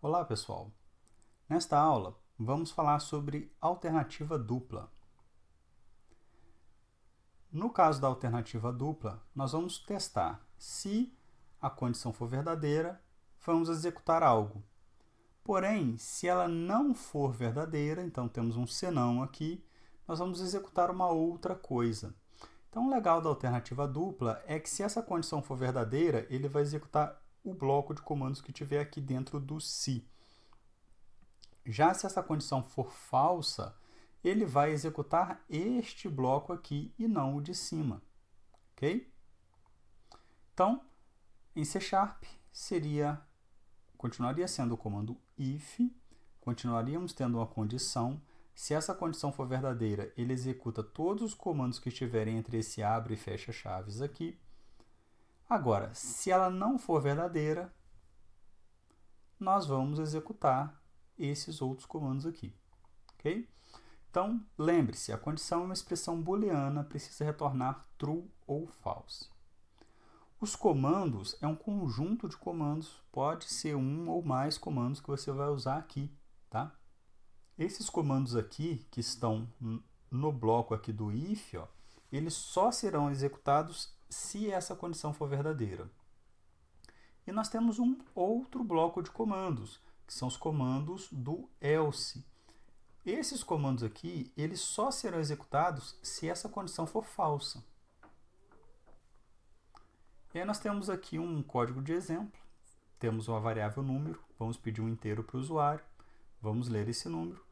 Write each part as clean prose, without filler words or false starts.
Olá, pessoal! Nesta aula, vamos falar sobre alternativa dupla. No caso da alternativa dupla, nós vamos testar se a condição for verdadeira, vamos executar algo. Porém, se ela não for verdadeira, então temos um senão aqui, nós vamos executar uma outra coisa. Então, o legal da alternativa dupla é que se essa condição for verdadeira, ele vai executar o bloco de comandos que tiver aqui dentro do se. Já se essa condição for falsa, ele vai executar este bloco aqui e não o de cima. Ok? Então, em C# continuaria sendo o comando if, continuaríamos tendo uma condição. Se essa condição for verdadeira, ele executa todos os comandos que estiverem entre esse abre e fecha chaves aqui. Agora, se ela não for verdadeira, nós vamos executar esses outros comandos aqui. Ok? Então, lembre-se, a condição é uma expressão booleana, precisa retornar true ou false. Os comandos é um conjunto de comandos, pode ser um ou mais comandos que você vai usar aqui, tá? Esses comandos aqui, que estão no bloco aqui do if, eles só serão executados se essa condição for verdadeira. E nós temos um outro bloco de comandos, que são os comandos do else. Esses comandos aqui, eles só serão executados se essa condição for falsa. E aí nós temos aqui um código de exemplo. Temos uma variável número, vamos pedir um inteiro para o usuário, vamos ler esse número.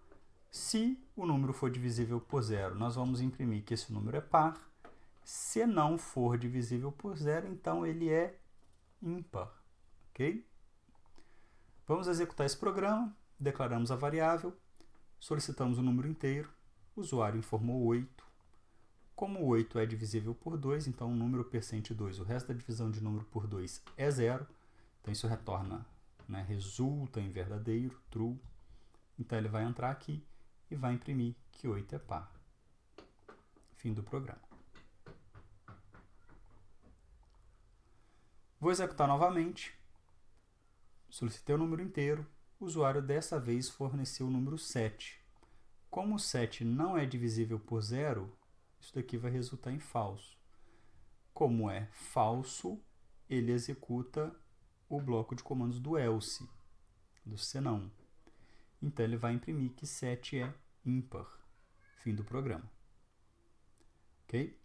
Se o número for divisível por zero, nós vamos imprimir que esse número é par. Se não for divisível por zero, então ele é ímpar. Ok? Vamos executar esse programa, declaramos a variável, solicitamos o número inteiro, o usuário informou 8. Como 8 é divisível por 2, então o número percente 2, o resto da divisão de número por 2 é 0. Então isso retorna, resulta em verdadeiro, true. Então ele vai entrar aqui e vai imprimir que 8 é par. Fim do programa. Vou executar novamente. Solicitei o número inteiro. O usuário dessa vez forneceu o número 7. Como o 7 não é divisível por 0, isso daqui vai resultar em falso. Como é falso, ele executa o bloco de comandos do else, do senão. Então ele vai imprimir que 7 é ímpar. Fim do programa. Ok?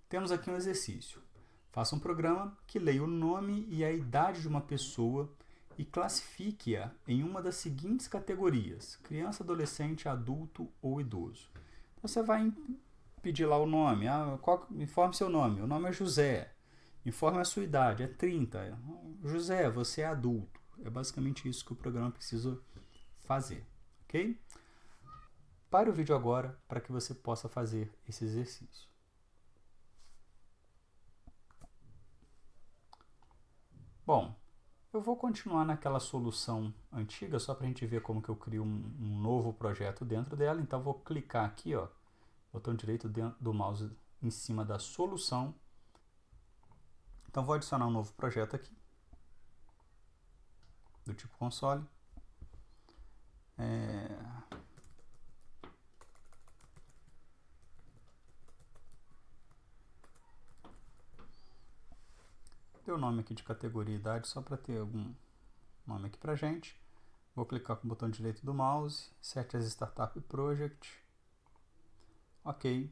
Temos aqui um exercício. Faça um programa que leia o nome e a idade de uma pessoa e classifique-a em uma das seguintes categorias: criança, adolescente, adulto ou idoso. Você vai pedir lá o nome. Informe seu nome. O nome é José. Informe a sua idade. É 30. José, você é adulto. É basicamente isso que o programa precisa fazer. Ok? Pare o vídeo agora para que você possa fazer esse exercício. Bom, eu vou continuar naquela solução antiga, só para a gente ver como que eu crio um novo projeto dentro dela. Então, vou clicar aqui, botão direito dentro do mouse em cima da solução. Então, vou adicionar um novo projeto aqui, do tipo console. Dei o nome aqui de categoria e idade, só para ter algum nome aqui para gente. Vou clicar com o botão direito do mouse, Set as Startup Project. Ok.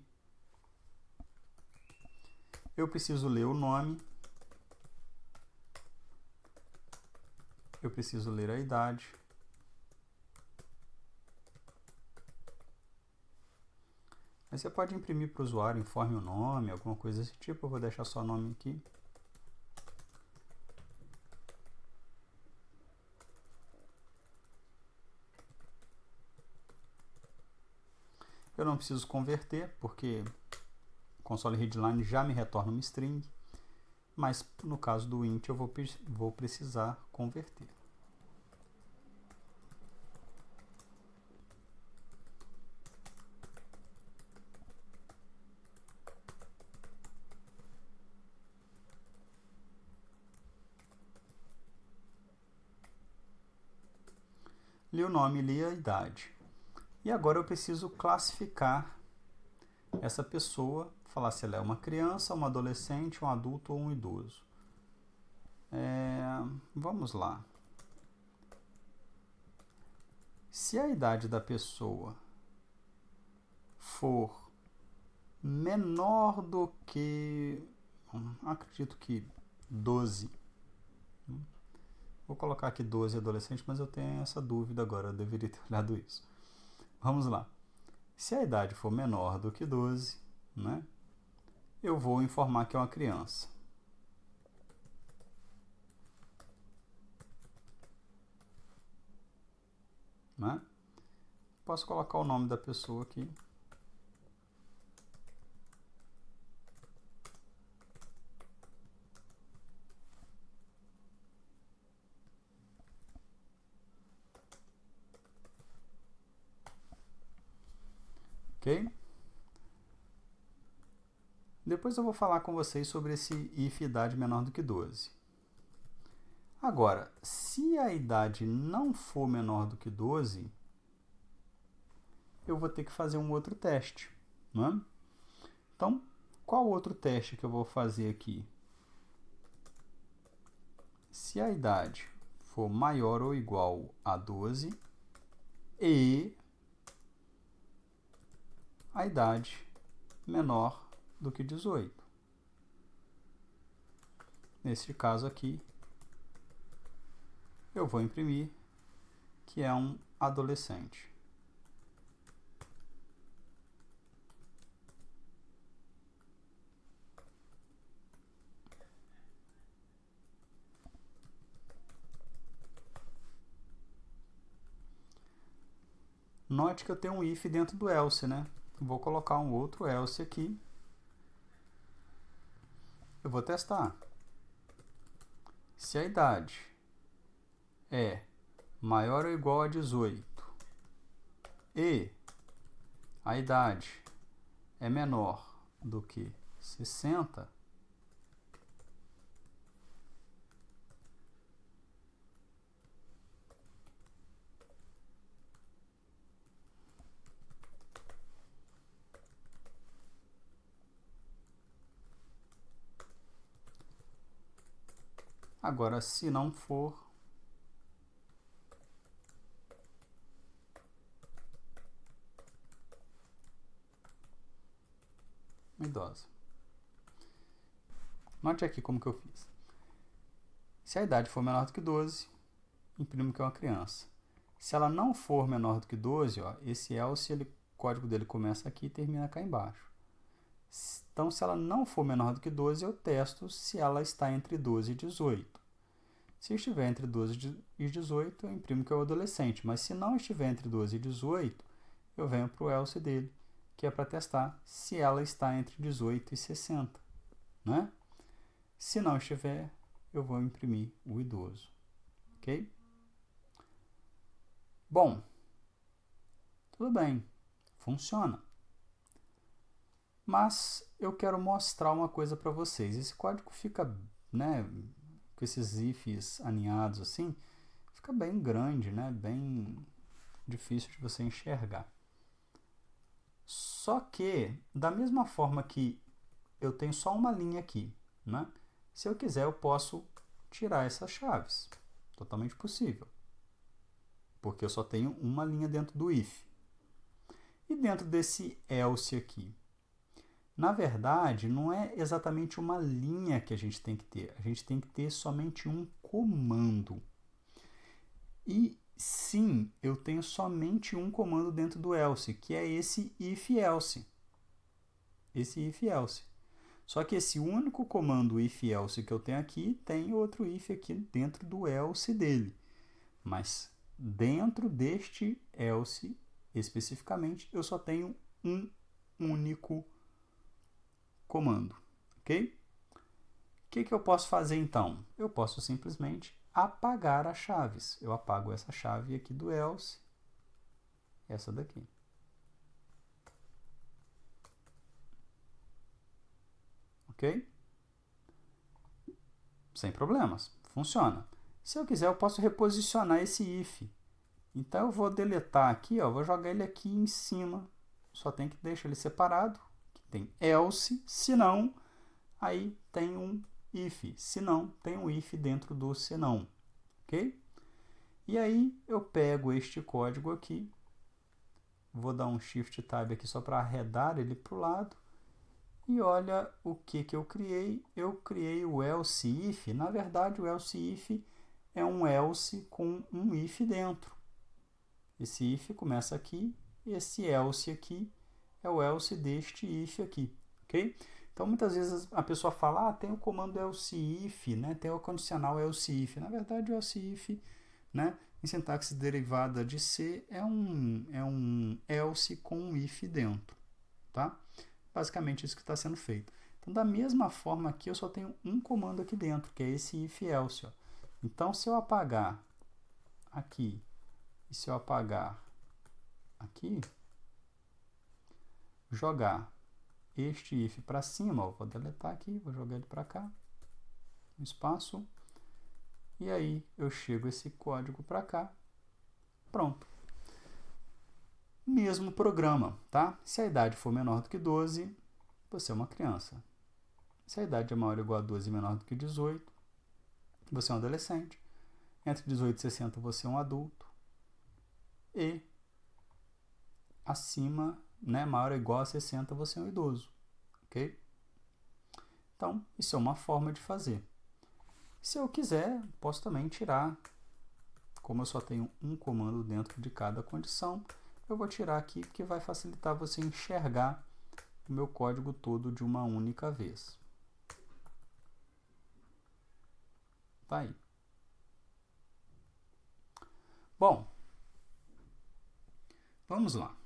Eu preciso ler o nome. Eu preciso ler a idade. Aí você pode imprimir para o usuário, informe o nome, alguma coisa desse tipo. Eu vou deixar só o nome aqui. Eu não preciso converter, porque o console readline já me retorna uma string, mas no caso do int eu vou precisar converter. li o nome, li a idade. E agora eu preciso classificar essa pessoa, falar se ela é uma criança, um adolescente, um adulto ou um idoso. Vamos lá. Se a idade da pessoa for menor do que, acredito que 12, vou colocar aqui 12 adolescente, mas eu tenho essa dúvida agora, eu deveria ter olhado isso. Vamos lá. Se a idade for menor do que 12, né, eu vou informar que é uma criança. Né? Posso colocar o nome da pessoa aqui. Ok? Depois eu vou falar com vocês sobre esse if idade menor do que 12. Agora, se a idade não for menor do que 12, eu vou ter que fazer um outro teste. Né? Então, qual outro teste que eu vou fazer aqui? Se a idade for maior ou igual a 12 e a idade menor do que 18. Nesse caso aqui, eu vou imprimir que é um adolescente. Note que eu tenho um if dentro do else, né? Vou colocar um outro else aqui. Eu vou testar. Se a idade é maior ou igual a 18 e a idade é menor do que 60, agora, se não for, uma idosa. Note aqui como que eu fiz. Se a idade for menor do que 12, imprimo que é uma criança. Se ela não for menor do que 12, ó, esse else, o código dele começa aqui e termina cá embaixo. Então, se ela não for menor do que 12, eu testo se ela está entre 12 e 18. Se estiver entre 12 e 18, eu imprimo que é o adolescente. Mas se não estiver entre 12 e 18, eu venho para o else dele, que é para testar se ela está entre 18 e 60. Né? Se não estiver, eu vou imprimir o idoso. Ok? Bom, tudo bem, funciona. Mas eu quero mostrar uma coisa para vocês. Esse código fica, né, com esses ifs aninhados assim, fica bem grande, né, bem difícil de você enxergar. Só que, da mesma forma que eu tenho só uma linha aqui, né, se eu quiser eu posso tirar essas chaves. Totalmente possível. Porque eu só tenho uma linha dentro do if. E dentro desse else aqui? Na verdade, não é exatamente uma linha que a gente tem que ter. A gente tem que ter somente um comando. E sim, eu tenho somente um comando dentro do else, que é esse if-else. Esse if-else. Só que esse único comando if-else que eu tenho aqui, tem outro if aqui dentro do else dele. Mas dentro deste else, especificamente, eu só tenho um único comando, ok? O que eu posso fazer então? Eu posso simplesmente apagar as chaves. Eu apago essa chave aqui do else, essa daqui. Ok? Sem problemas, funciona. Se eu quiser, eu posso reposicionar esse if Então eu vou deletar aqui, ó, vou jogar ele aqui em cima. Só tem que deixar ele separado. Aqui tem else, se não, aí tem um if. Se não, tem um if dentro do se não. Ok? E aí eu pego este código aqui. Vou dar um Shift Tab aqui só para arredar ele para o lado. E olha o que eu criei. Eu criei o else if. Na verdade, o else if é um else com um if dentro. Esse if começa aqui. Esse else aqui é o else deste if aqui. Ok? Então, muitas vezes a pessoa fala, tem o comando else if, né? Tem o condicional else if. Na verdade, o else if, né, em sintaxe derivada de C, é um else com um if dentro. Tá? Basicamente isso que está sendo feito. Então, da mesma forma aqui, eu só tenho um comando aqui dentro, que é esse if else. Ó. Então, se eu apagar aqui e se eu apagar aqui, jogar este if para cima, ó, vou deletar aqui, vou jogar ele para cá, no espaço, e aí eu chego esse código para cá, pronto. Mesmo programa, tá? Se a idade for menor do que 12, você é uma criança. Se a idade é maior ou igual a 12 e menor do que 18, você é um adolescente. Entre 18 e 60, você é um adulto. E acima, né, maior ou igual a 60, você é um idoso. Ok? Então, isso é uma forma de fazer. Se eu quiser, posso também tirar. Como eu só tenho um comando dentro de cada condição, eu vou tirar aqui, porque vai facilitar você enxergar o meu código todo de uma única vez. Tá aí. Bom, vamos lá.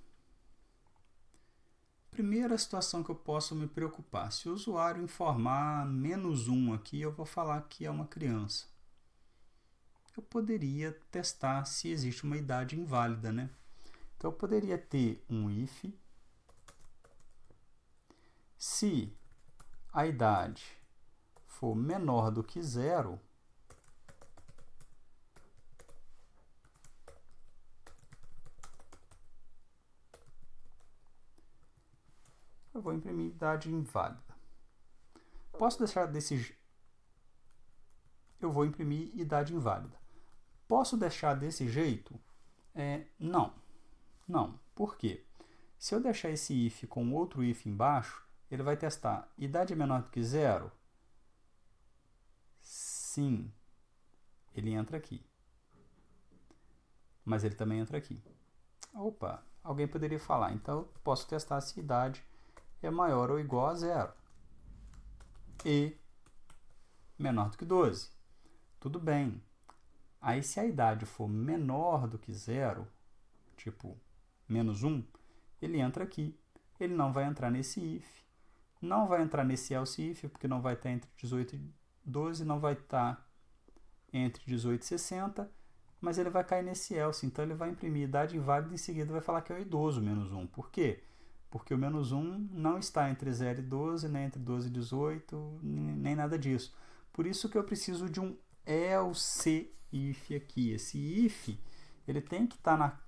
Primeira situação que eu posso me preocupar. Se o usuário informar -1 aqui, eu vou falar que é uma criança. Eu poderia testar se existe uma idade inválida, né? Então, eu poderia ter um if. Se a idade for menor do que 0, eu vou imprimir idade inválida. Posso deixar desse... Eu vou imprimir idade inválida. Posso deixar desse jeito? Não. Não. Por quê? Se eu deixar esse if com outro if embaixo, ele vai testar idade menor do que 0? Sim. Ele entra aqui. Mas ele também entra aqui. Opa, alguém poderia falar, então eu posso testar se a idade é maior ou igual a 0. E menor do que 12. Tudo bem. Aí se a idade for menor do que 0, tipo -1, ele entra aqui. Ele não vai entrar nesse if. Não vai entrar nesse else if, porque não vai estar entre 18 e 12, não vai estar entre 18 e 60, mas ele vai cair nesse else. Então ele vai imprimir idade inválida e em seguida vai falar que é o idoso -1. Por quê? Porque o -1 não está entre 0 e 12, nem entre 12 e 18, nem nada disso. Por isso que eu preciso de um else if aqui. Esse if, ele tem que estar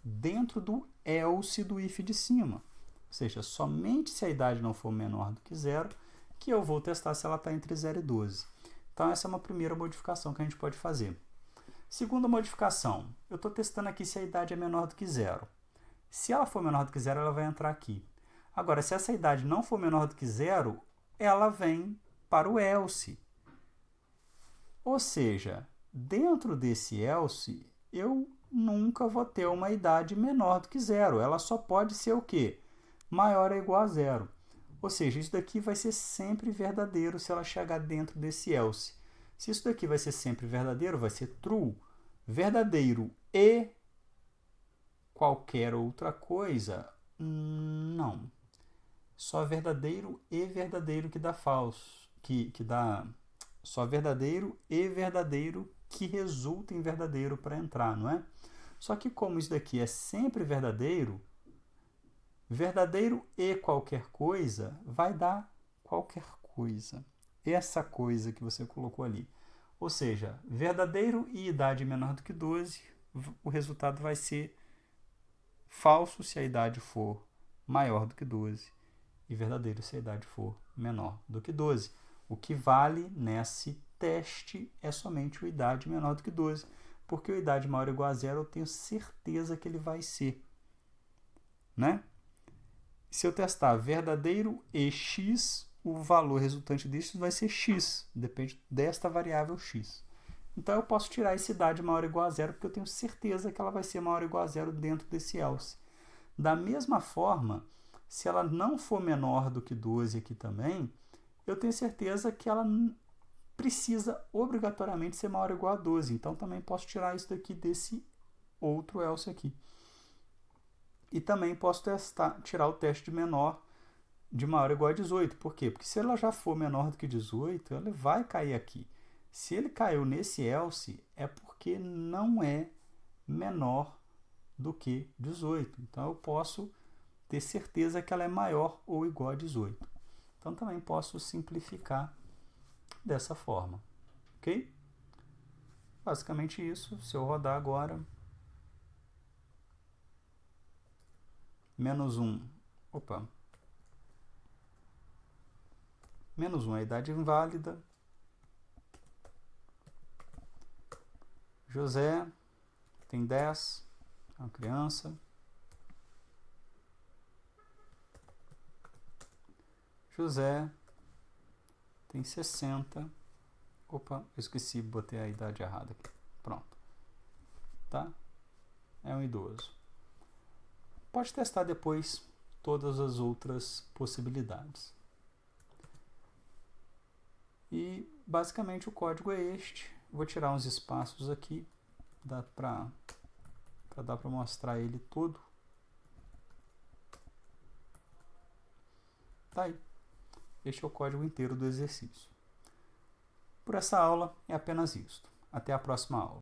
dentro do else do if de cima. Ou seja, somente se a idade não for menor do que 0, que eu vou testar se ela está entre 0 e 12. Então, essa é uma primeira modificação que a gente pode fazer. Segunda modificação, eu estou testando aqui se a idade é menor do que 0. Se ela for menor do que 0, ela vai entrar aqui. Agora, se essa idade não for menor do que 0, ela vem para o else. Ou seja, dentro desse else, eu nunca vou ter uma idade menor do que 0. Ela só pode ser o quê? Maior ou igual a 0. Ou seja, isso daqui vai ser sempre verdadeiro se ela chegar dentro desse else. Se isso daqui vai ser sempre verdadeiro, vai ser true. Verdadeiro e qualquer outra coisa, não. Só verdadeiro e verdadeiro que dá falso. Só verdadeiro e verdadeiro que resulta em verdadeiro para entrar, não é? Só que como isso daqui é sempre verdadeiro, verdadeiro e qualquer coisa vai dar qualquer coisa. Essa coisa que você colocou ali. Ou seja, verdadeiro e idade menor do que 12 o resultado vai ser falso se a idade for maior do que 12 e verdadeiro se a idade for menor do que 12. O que vale nesse teste é somente o idade menor do que 12, porque o idade maior ou igual a 0 eu tenho certeza que ele vai ser, né? Se eu testar verdadeiro e x, o valor resultante disso vai ser x, depende desta variável x. Então eu posso tirar essa idade maior ou igual a 0, porque eu tenho certeza que ela vai ser maior ou igual a 0 dentro desse else. Da mesma forma, se ela não for menor do que 12 aqui também, eu tenho certeza que ela precisa obrigatoriamente ser maior ou igual a 12. Então também posso tirar isso daqui desse outro else aqui. E também posso tirar o teste de maior ou igual a 18. Por quê? Porque se ela já for menor do que 18, ela vai cair aqui. Se ele caiu nesse else, é porque não é menor do que 18. Então eu posso ter certeza que ela é maior ou igual a 18. Então também posso simplificar dessa forma. Ok? Basicamente isso. Se eu rodar agora, menos 1. Opa. Menos 1 é a idade inválida. José tem 10, é uma criança. José tem 60. Opa, eu esqueci, botei a idade errada aqui. Pronto. Tá? É um idoso. Pode testar depois todas as outras possibilidades. E basicamente o código é este. Vou tirar uns espaços aqui, dá para mostrar ele todo. Tá aí. Este é o código inteiro do exercício. Por essa aula é apenas isto. Até a próxima aula.